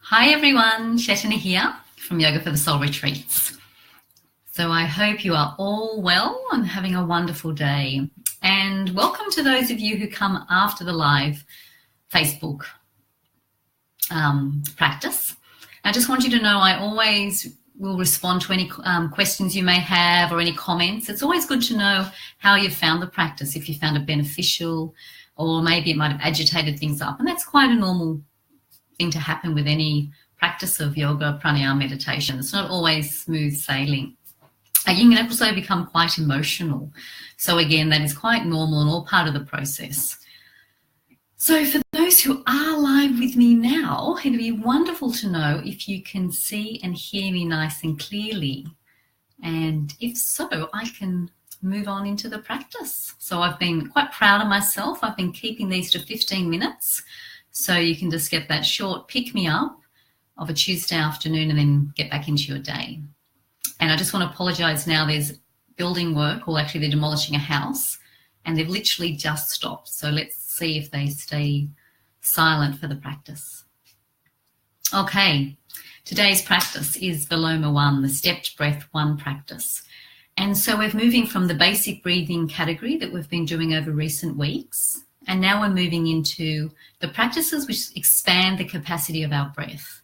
Hi everyone, Shetana here from Yoga for the Soul Retreats. So I hope you are all well and having a wonderful day. And welcome to those of you who come after the live Facebook practice. I just want you to know I always will respond to any questions you may have or any comments. It's always good to know how you found the practice, if you found it beneficial or maybe it might have agitated things up. And that's quite a normal thing to happen with any practice of yoga, pranayama, meditation. It's not always smooth sailing. You can also become quite emotional. So again, that is quite normal and all part of the process. So for those who are live with me now, it'd be wonderful to know if you can see and hear me nice and clearly. And if so, I can move on into the practice. So I've been quite proud of myself. I've been keeping these to 15 minutes. So you can just get that short pick-me-up of a Tuesday afternoon and then get back into your day. And I just want to apologise now, there's building work, or actually they're demolishing a house, and they've literally just stopped. So let's see if they stay silent for the practice. Okay, today's practice is Viloma 1, the Stepped Breath 1 practice. And so we're moving from the basic breathing category that we've been doing over recent weeks, and now we're moving into the practices which expand the capacity of our breath,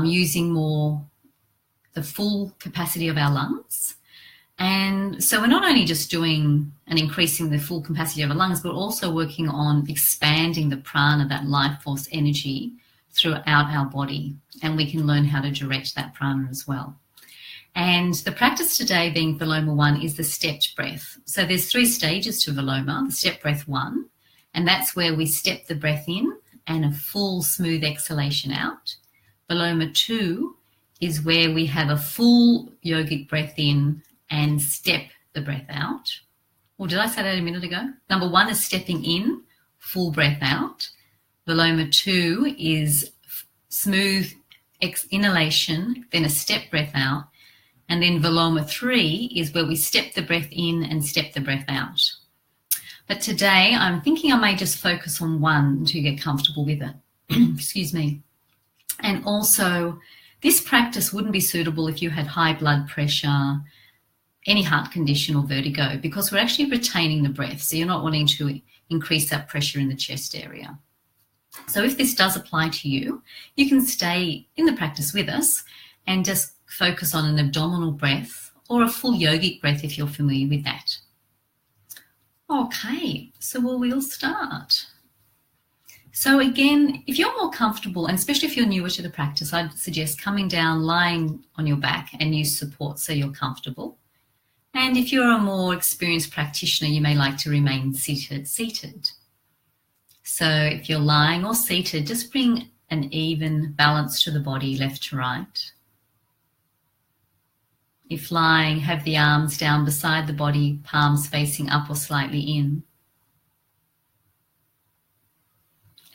using more the full capacity of our lungs. And so we're not only just doing and increasing the full capacity of our lungs, but also working on expanding the prana, that life force energy, throughout our body. And we can learn how to direct that prana as well. And the practice today, being Viloma 1, is the stepped breath. So there's 3 stages to Viloma. The step breath 1, and that's where we step the breath in and a full smooth exhalation out. Viloma 2 is where we have a full yogic breath in and step the breath out. Or did I say that a minute ago? Number 1 is stepping in, full breath out. Viloma 2 is smooth inhalation, then a step breath out. And then Viloma 3 is where we step the breath in and step the breath out. But today I'm thinking I may just focus on 1 to get comfortable with it. Excuse me. And also, this practice wouldn't be suitable if you had high blood pressure, any heart condition or vertigo, because we're actually retaining the breath. So you're not wanting to increase that pressure in the chest area. So if this does apply to you, you can stay in the practice with us and just focus on an abdominal breath or a full yogic breath if you're familiar with that. Okay, so we'll start. So again, if you're more comfortable, and especially if you're newer to the practice, I'd suggest coming down, lying on your back and use support so you're comfortable. And if you're a more experienced practitioner, you may like to remain seated. So if you're lying or seated, just bring an even balance to the body, left to right. If lying, have the arms down beside the body, palms facing up or slightly in.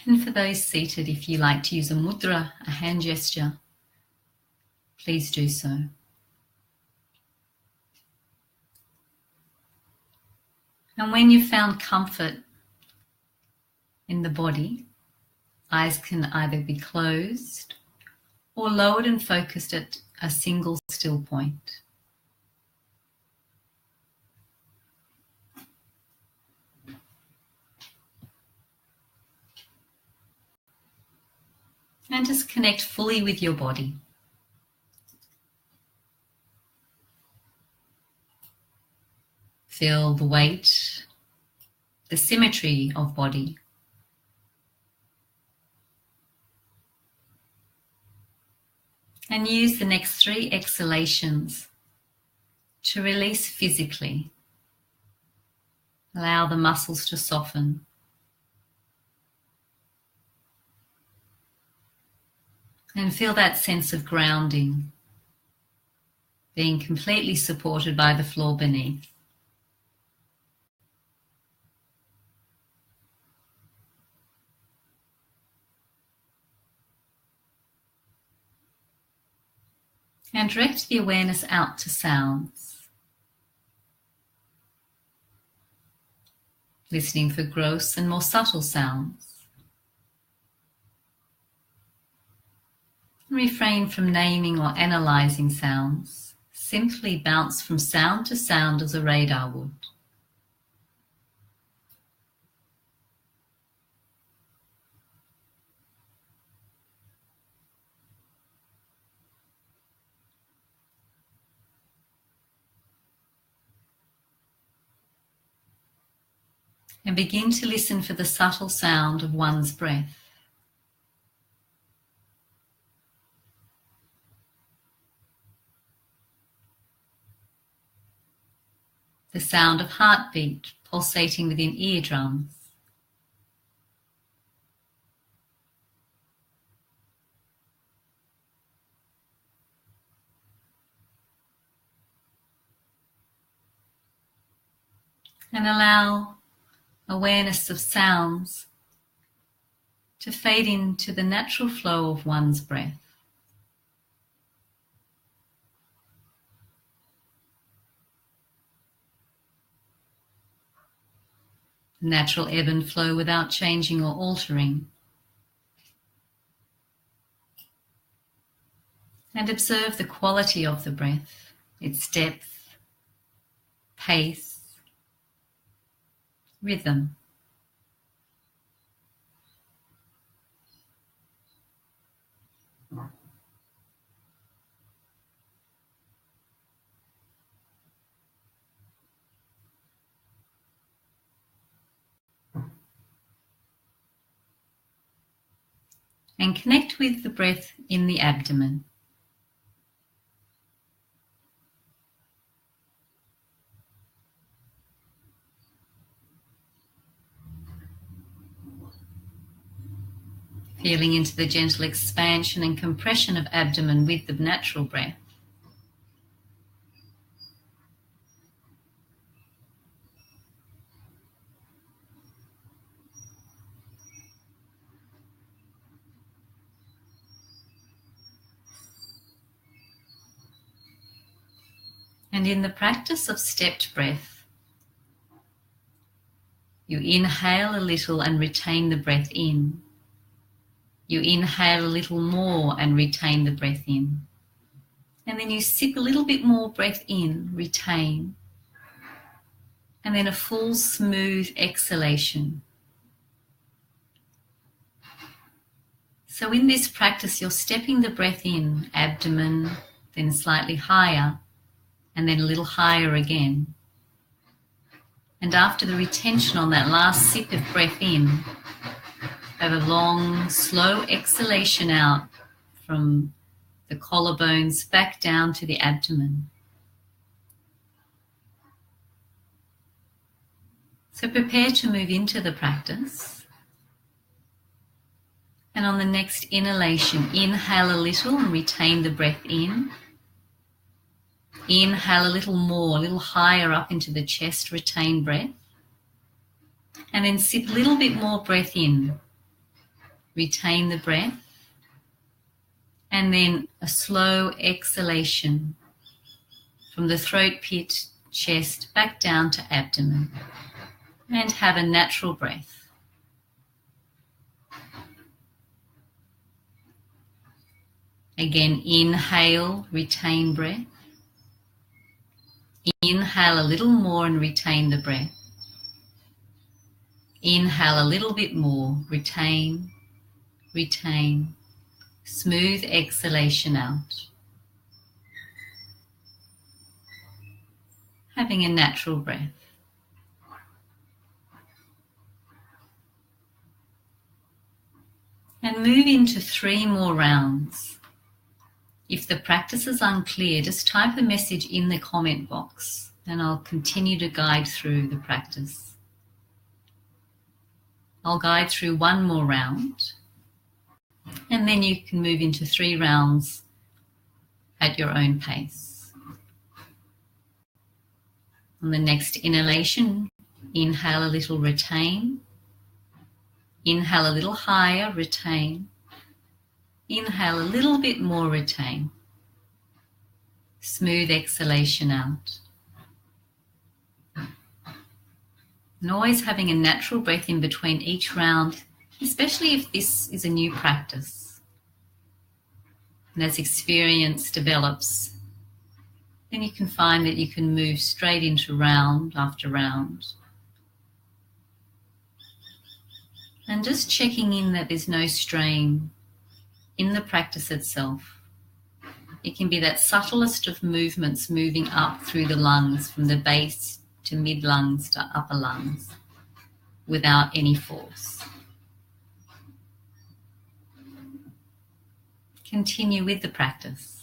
And for those seated, if you like to use a mudra, a hand gesture, please do so. And when you've found comfort in the body, eyes can either be closed or lowered and focused at a single still point. And just connect fully with your body. Feel the weight, the symmetry of body. And use the next 3 exhalations to release physically. Allow the muscles to soften. And feel that sense of grounding, being completely supported by the floor beneath. And direct the awareness out to sounds. Listening for gross and more subtle sounds. Refrain from naming or analysing sounds. Simply bounce from sound to sound as a radar would. And begin to listen for the subtle sound of one's breath. The sound of heartbeat pulsating within eardrums. And allow awareness of sounds to fade into the natural flow of one's breath. Natural ebb and flow without changing or altering. And observe the quality of the breath, its depth, pace, rhythm. And connect with the breath in the abdomen. Feeling into the gentle expansion and compression of abdomen with the natural breath. And in the practice of stepped breath, you inhale a little and retain the breath in. You inhale a little more and retain the breath in. And then you sip a little bit more breath in, retain. And then a full smooth exhalation. So in this practice, you're stepping the breath in, abdomen, then slightly higher, and then a little higher again. And after the retention on that last sip of breath in, have a long, slow exhalation out from the collarbones back down to the abdomen. So prepare to move into the practice. And on the next inhalation, inhale a little and retain the breath in. Inhale a little more, a little higher up into the chest, retain breath. And then sip a little bit more breath in. Retain the breath. And then a slow exhalation from the throat pit, chest, back down to abdomen. And have a natural breath. Again, inhale, retain breath. Inhale a little more and retain the breath. Inhale a little bit more, retain, retain. Smooth exhalation out. Having a natural breath. And move into 3 more rounds. If the practice is unclear, just type a message in the comment box and I'll continue to guide through the practice. I'll guide through 1 more round and then you can move into 3 rounds at your own pace. On the next inhalation, inhale a little, retain. Inhale a little higher, retain. Inhale a little bit more, retain. Smooth exhalation out. And always having a natural breath in between each round, especially if this is a new practice. And as experience develops, then you can find that you can move straight into round after round. And just checking in that there's no strain in the practice itself. It can be that subtlest of movements moving up through the lungs, from the base to mid lungs to upper lungs, without any force. Continue with the practice.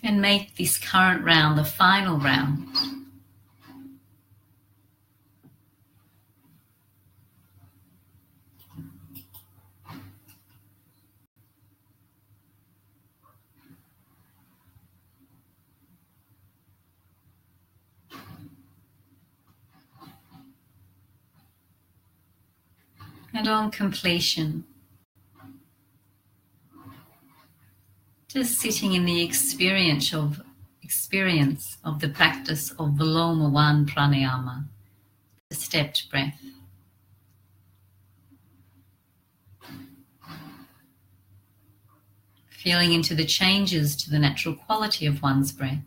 And make this current round the final round. And on completion, just sitting in the experience of the practice of Viloma 1 Pranayama, the stepped breath. Feeling into the changes to the natural quality of one's breath.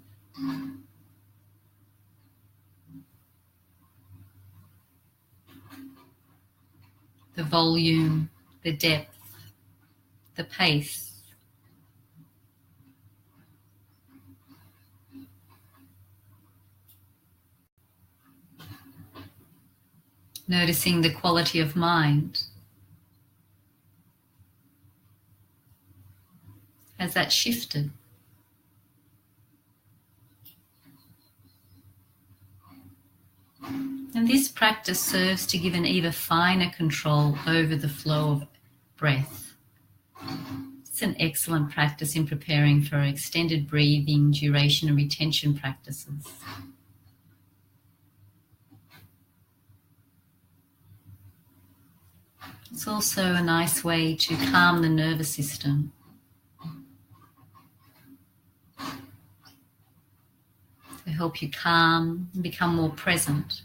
The volume, the depth, the pace. Noticing the quality of mind. Has that shifted? And this practice serves to give an even finer control over the flow of breath. It's an excellent practice in preparing for extended breathing, duration and retention practices. It's also a nice way to calm the nervous system. To help you calm and become more present.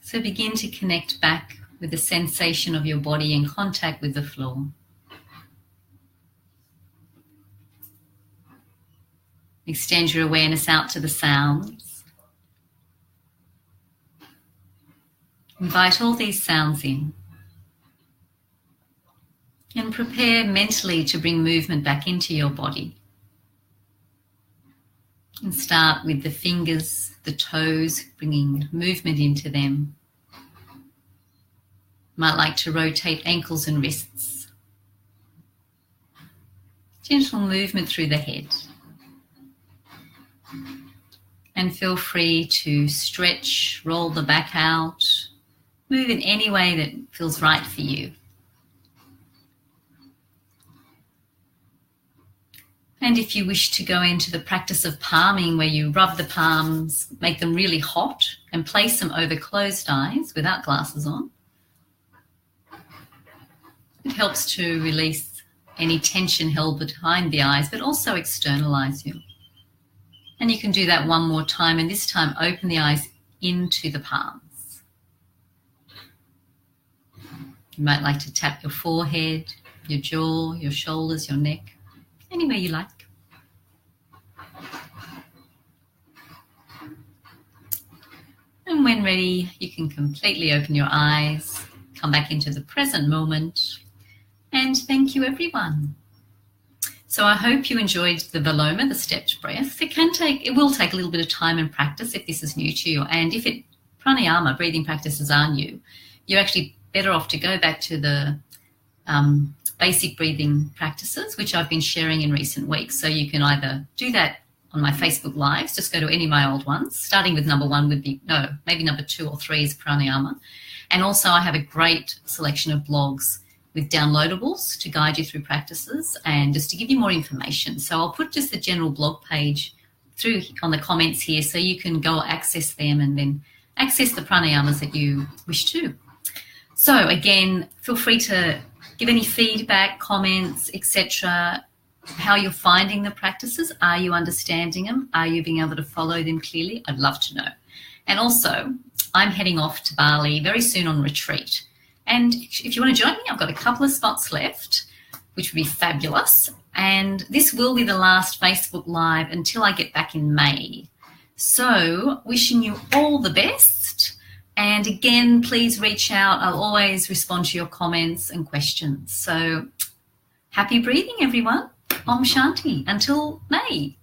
So begin to connect back with the sensation of your body in contact with the floor. Extend your awareness out to the sounds. Invite all these sounds in. And prepare mentally to bring movement back into your body. And start with the fingers, the toes, bringing movement into them. Might like to rotate ankles and wrists. Gentle movement through the head. And feel free to stretch, roll the back out, move in any way that feels right for you. And if you wish to go into the practice of palming, where you rub the palms, make them really hot, and place them over closed eyes without glasses on, it helps to release any tension held behind the eyes, but also externalize you. And you can do that one more time, and this time open the eyes into the palms. You might like to tap your forehead, your jaw, your shoulders, your neck, anywhere you like. And when ready, you can completely open your eyes, come back into the present moment. And thank you, everyone. So I hope you enjoyed the Viloma, the stepped breath. It will take a little bit of time and practice if this is new to you. And if pranayama, breathing practices are new, you're actually better off to go back to the basic breathing practices, which I've been sharing in recent weeks. So you can either do that on my Facebook Lives, just go to any of my old ones, starting with number 1 would be, no, maybe number 2 or 3 is pranayama. And also I have a great selection of blogs with downloadables to guide you through practices and just to give you more information. So I'll put just the general blog page through on the comments here so you can go access them and then access the pranayamas that you wish to. So again, feel free to give any feedback, comments, etc., how you're finding the practices. Are you understanding them? Are you being able to follow them clearly? I'd love to know. And also, I'm heading off to Bali very soon on retreat. And if you want to join me, I've got a couple of spots left, which would be fabulous. And this will be the last Facebook Live until I get back in May. So wishing you all the best. And again, please reach out. I'll always respond to your comments and questions. So happy breathing, everyone. Om Shanti. Until May.